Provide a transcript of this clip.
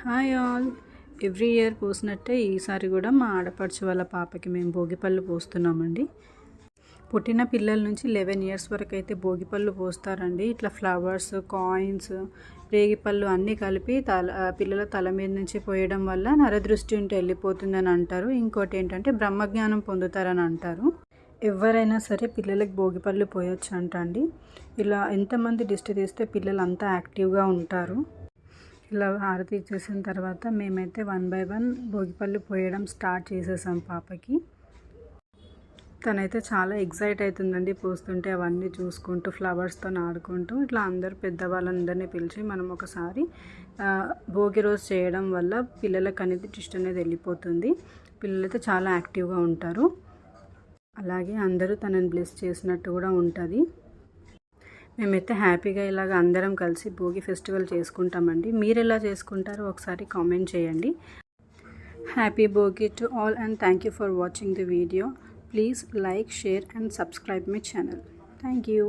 Hi all. Every year పోసినట్టే ఈసారి కూడా మా ఆడపడుచు వాళ్ళ పాపకి మేము భోగిపళ్ళు పోస్తున్నామండి. పుట్టిన పిల్లల నుంచి 11 ఇయర్స్ వరకు అయితే భోగిపళ్ళు పోస్తారండి. ఇట్లా ఫ్లవర్స్, కాయిన్స్, రేగిపళ్ళు అన్నీ కలిపి పిల్లల తల మీద నుంచి పోయడం వల్ల నరదృష్టి ఉంటే వెళ్ళిపోతుందని అంటారు. ఇంకోటి ఏంటంటే బ్రహ్మజ్ఞానం పొందుతారని అంటారు. ఎవరైనా సరే పిల్లలకి భోగిపళ్ళు పోయొచ్చు అండి. ఇలా ఎంతమంది దిష్టి తీస్తే పిల్లలు అంతా యాక్టివ్గా ఉంటారు. ఇలా హారతి ఇచ్చేసిన తర్వాత మేమైతే 1 by 1 భోగిపళ్ళు పోయడం స్టార్ట్ చేసేసాం పాపకి. తనైతే చాలా ఎక్సైట్ అవుతుందండి పోస్తుంటే, అవన్నీ చూసుకుంటూ ఫ్లవర్స్తో ఆడుకుంటూ. ఇట్లా అందరు పెద్దవాళ్ళందరినీ పిలిచి మనం ఒకసారి భోగి రోజు చేయడం వల్ల పిల్లలకు అనేది దృష్టి అనేది వెళ్ళిపోతుంది. పిల్లలైతే చాలా యాక్టివ్గా ఉంటారు. అలాగే అందరూ తనని బ్లెస్ చేసినట్టు కూడా ఉంటుంది. మేమైతే హ్యాపీగా ఇలాగ అందరం కలిసి భోగి ఫెస్టివల్ చేసుకుంటామండి. మీరు ఎలా చేసుకుంటారో ఒకసారి కామెంట్ చేయండి. Happy Bhogi to all and thank you for watching the video. Please like, share and subscribe my channel. Thank you.